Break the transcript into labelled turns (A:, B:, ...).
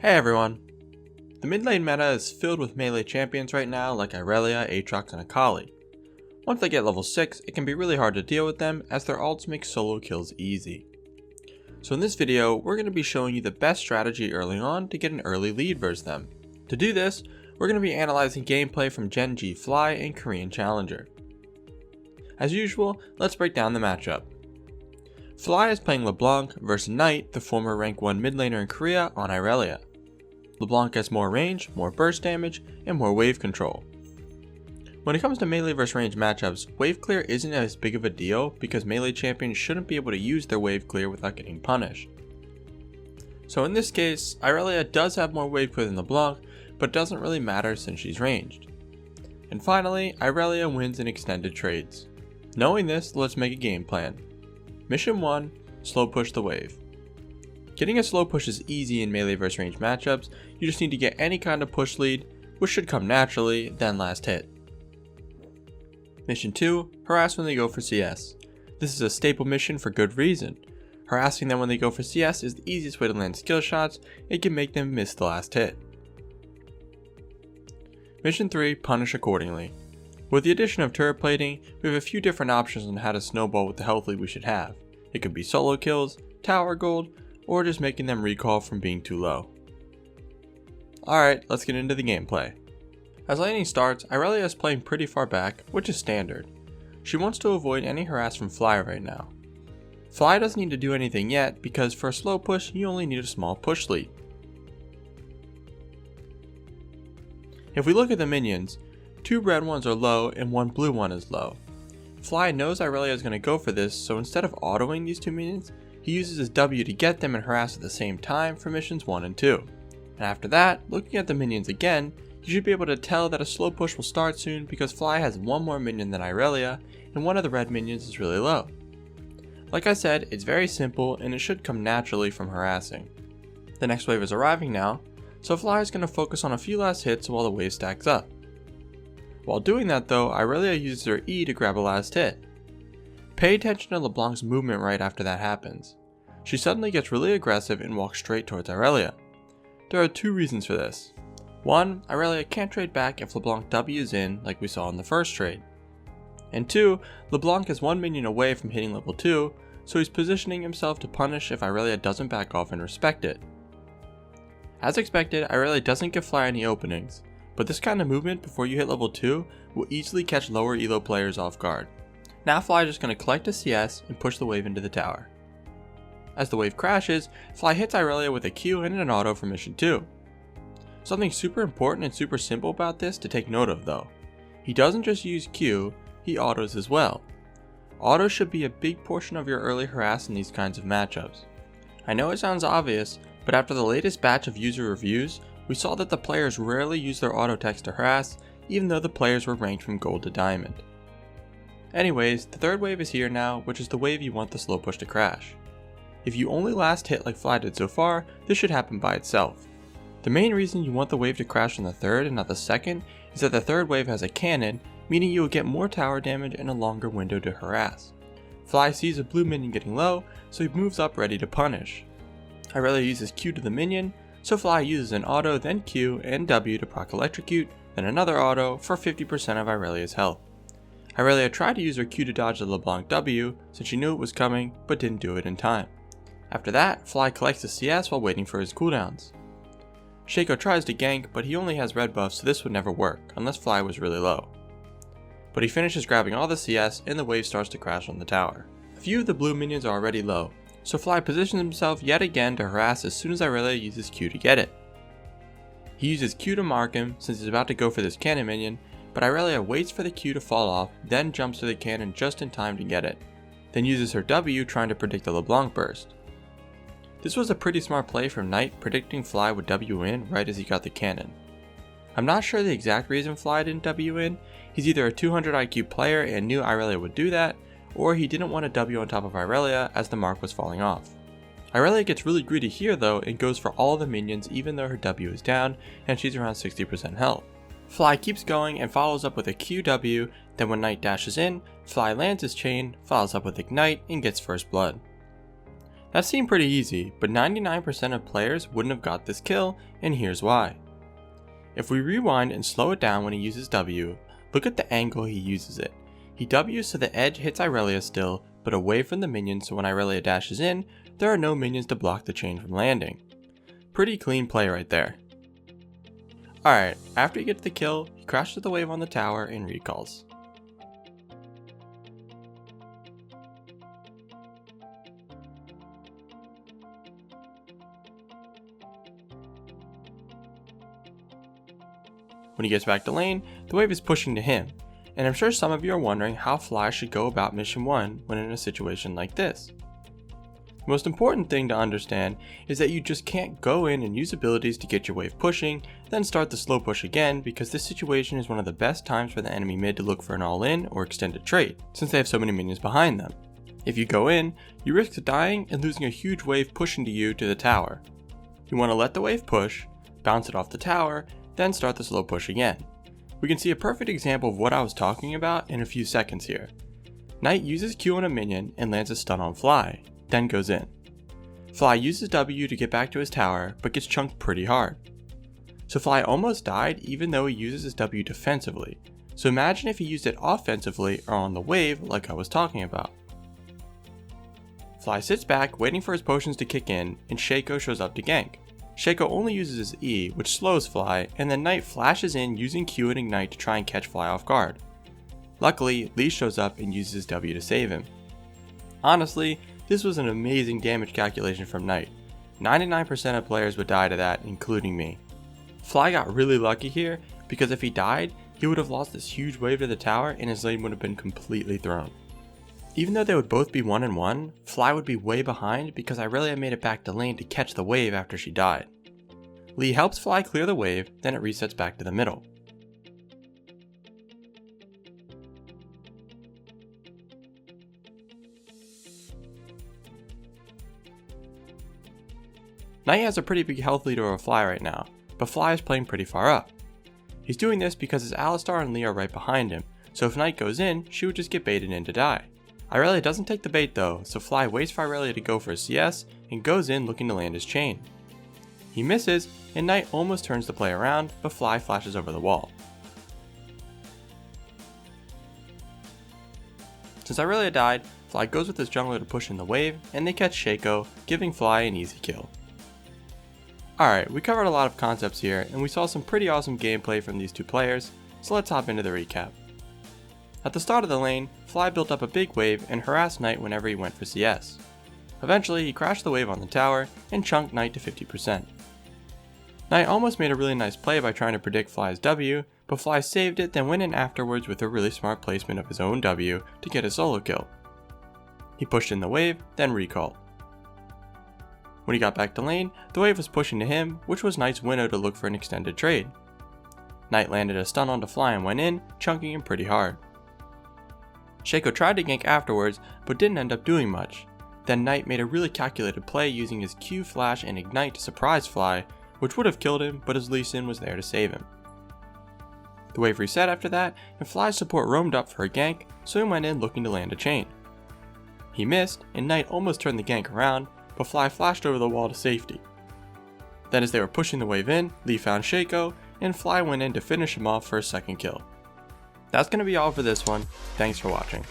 A: Hey everyone! The mid lane meta is filled with melee champions right now like Irelia, Aatrox, and Akali. Once they get level 6, it can be really hard to deal with them as their ults make solo kills easy. So in this video, we're going to be showing you the best strategy early on to get an early lead versus them. To do this, we're going to be analyzing gameplay from Gen G Fly and Korean Challenger. As usual, let's break down the matchup. Fly is playing LeBlanc versus Knight, the former rank 1 mid laner in Korea, on Irelia. LeBlanc has more range, more burst damage, and more wave control. When it comes to melee vs range matchups, wave clear isn't as big of a deal because melee champions shouldn't be able to use their wave clear without getting punished. So in this case, Irelia does have more wave clear than LeBlanc, but doesn't really matter since she's ranged. And finally, Irelia wins in extended trades. Knowing this, let's make a game plan. Mission 1, slow push the wave. Getting a slow push is easy in melee vs range matchups, you just need to get any kind of push lead, which should come naturally, then last hit. Mission 2, harass when they go for CS. This is a staple mission for good reason. Harassing them when they go for CS is the easiest way to land skill shots, it can make them miss the last hit. Mission 3, punish accordingly. With the addition of turret plating, we have a few different options on how to snowball with the health lead we should have. It could be solo kills, tower gold, or just making them recall from being too low. Alright, let's get into the gameplay. As laning starts, Irelia is playing pretty far back, which is standard. She wants to avoid any harass from Fly right now. Fly doesn't need to do anything yet because for a slow push you only need a small push lead. If we look at the minions, 2 red ones are low and 1 blue one is low. Fly knows Irelia is going to go for this, so instead of autoing these 2 minions, he uses his W to get them and harass at the same time for missions 1 and 2. And after that, looking at the minions again, you should be able to tell that a slow push will start soon because Fly has 1 more minion than Irelia and one of the red minions is really low. Like I said, it's very simple and it should come naturally from harassing. The next wave is arriving now, so Fly is going to focus on a few last hits while the wave stacks up. While doing that though, Irelia uses her E to grab a last hit. Pay attention to LeBlanc's movement right after that happens. She suddenly gets really aggressive and walks straight towards Irelia. There are 2 reasons for this. 1, Irelia can't trade back if LeBlanc W's in like we saw in the first trade. And 2, LeBlanc is 1 minion away from hitting level 2, so he's positioning himself to punish if Irelia doesn't back off and respect it. As expected, Irelia doesn't give Fly any openings, but this kind of movement before you hit level 2 will easily catch lower elo players off guard. Now Fly is just going to collect a CS and push the wave into the tower. As the wave crashes, Fly hits Irelia with a Q and an auto for mission 2. Something super important and super simple about this to take note of though. He doesn't just use Q, he autos as well. Autos should be a big portion of your early harass in these kinds of matchups. I know it sounds obvious, but after the latest batch of user reviews, we saw that the players rarely use their auto text to harass, even though the players were ranked from gold to diamond. Anyways, the third wave is here now, which is the wave you want the slow push to crash. If you only last hit like Fly did so far, this should happen by itself. The main reason you want the wave to crash on the third and not the second is that the third wave has a cannon, meaning you will get more tower damage and a longer window to harass. Fly sees a blue minion getting low, so he moves up ready to punish. Irelia uses Q to the minion, so Fly uses an auto, then Q and W to proc electrocute, then another auto for 50% of Irelia's health. Irelia tried to use her Q to dodge the LeBlanc W since she knew it was coming, but didn't do it in time. After that, Fly collects the CS while waiting for his cooldowns. Shaco tries to gank, but he only has red buffs, so this would never work, unless Fly was really low. But he finishes grabbing all the CS and the wave starts to crash on the tower. A few of the blue minions are already low, so Fly positions himself yet again to harass as soon as Irelia uses Q to get it. He uses Q to mark him since he's about to go for this cannon minion, but Irelia waits for the Q to fall off, then jumps to the cannon just in time to get it, then uses her W trying to predict the LeBlanc burst. This was a pretty smart play from Knight, predicting Fly would W in right as he got the cannon. I'm not sure the exact reason Fly didn't W in, he's either a 200 IQ player and knew Irelia would do that, or he didn't want to W on top of Irelia as the mark was falling off. Irelia gets really greedy here though and goes for all the minions even though her W is down and she's around 60% health. Fly keeps going and follows up with a QW, then when Knight dashes in, Fly lands his chain, follows up with Ignite, and gets first blood. That seemed pretty easy, but 99% of players wouldn't have got this kill, and here's why. If we rewind and slow it down when he uses W, look at the angle he uses it. He W's so the edge hits Irelia still, but away from the minions, so when Irelia dashes in, there are no minions to block the chain from landing. Pretty clean play right there. Alright, after he gets the kill, he crashes the wave on the tower and recalls. When he gets back to lane, the wave is pushing to him, and I'm sure some of you are wondering how Fly should go about mission 1 when in a situation like this. The most important thing to understand is that you just can't go in and use abilities to get your wave pushing, then start the slow push again, because this situation is one of the best times for the enemy mid to look for an all-in or extended trade, since they have so many minions behind them. If you go in, you risk dying and losing a huge wave pushing to you to the tower. You want to let the wave push, bounce it off the tower, then start the slow push again. We can see a perfect example of what I was talking about in a few seconds here. Knight uses Q on a minion and lands a stun on Fly, then goes in. Fly uses W to get back to his tower, but gets chunked pretty hard. So Fly almost died even though he uses his W defensively, so imagine if he used it offensively or on the wave like I was talking about. Fly sits back waiting for his potions to kick in, and Shaco shows up to gank. Shaco only uses his E, which slows Fly, and then Knight flashes in using Q and Ignite to try and catch Fly off guard. Luckily, Lee shows up and uses his W to save him. Honestly, this was an amazing damage calculation from Knight. 99% of players would die to that, including me. Fly got really lucky here, because if he died, he would have lost this huge wave to the tower and his lane would have been completely thrown. Even though they would both be 1-1, Fly would be way behind because Irelia made it back to lane to catch the wave after she died. Lee helps Fly clear the wave, then it resets back to the middle. Knight has a pretty big health lead over Fly right now, but Fly is playing pretty far up. He's doing this because his Alistar and Lee are right behind him, so if Knight goes in, she would just get baited in to die. Irelia doesn't take the bait though, so Fly waits for Irelia to go for a CS and goes in looking to land his chain. He misses, and Knight almost turns the play around, but Fly flashes over the wall. Since Irelia died, Fly goes with his jungler to push in the wave, and they catch Shaco, giving Fly an easy kill. Alright, we covered a lot of concepts here, and we saw some pretty awesome gameplay from these two players, so let's hop into the recap. At the start of the lane, Fly built up a big wave and harassed Knight whenever he went for CS. Eventually, he crashed the wave on the tower and chunked Knight to 50%. Knight almost made a really nice play by trying to predict Fly's W, but Fly saved it, then went in afterwards with a really smart placement of his own W to get a solo kill. He pushed in the wave, then recalled. When he got back to lane, the wave was pushing to him, which was Knight's window to look for an extended trade. Knight landed a stun onto Fly and went in, chunking him pretty hard. Shaco tried to gank afterwards, but didn't end up doing much. Then Knight made a really calculated play using his Q, Flash, and Ignite to surprise Fly, which would have killed him, but his Lee Sin was there to save him. The wave reset after that, and Fly's support roamed up for a gank, so he went in looking to land a chain. He missed, and Knight almost turned the gank around, but Fly flashed over the wall to safety. Then as they were pushing the wave in, Lee found Shaco, and Fly went in to finish him off for a second kill. That's going to be all for this one. Thanks for watching.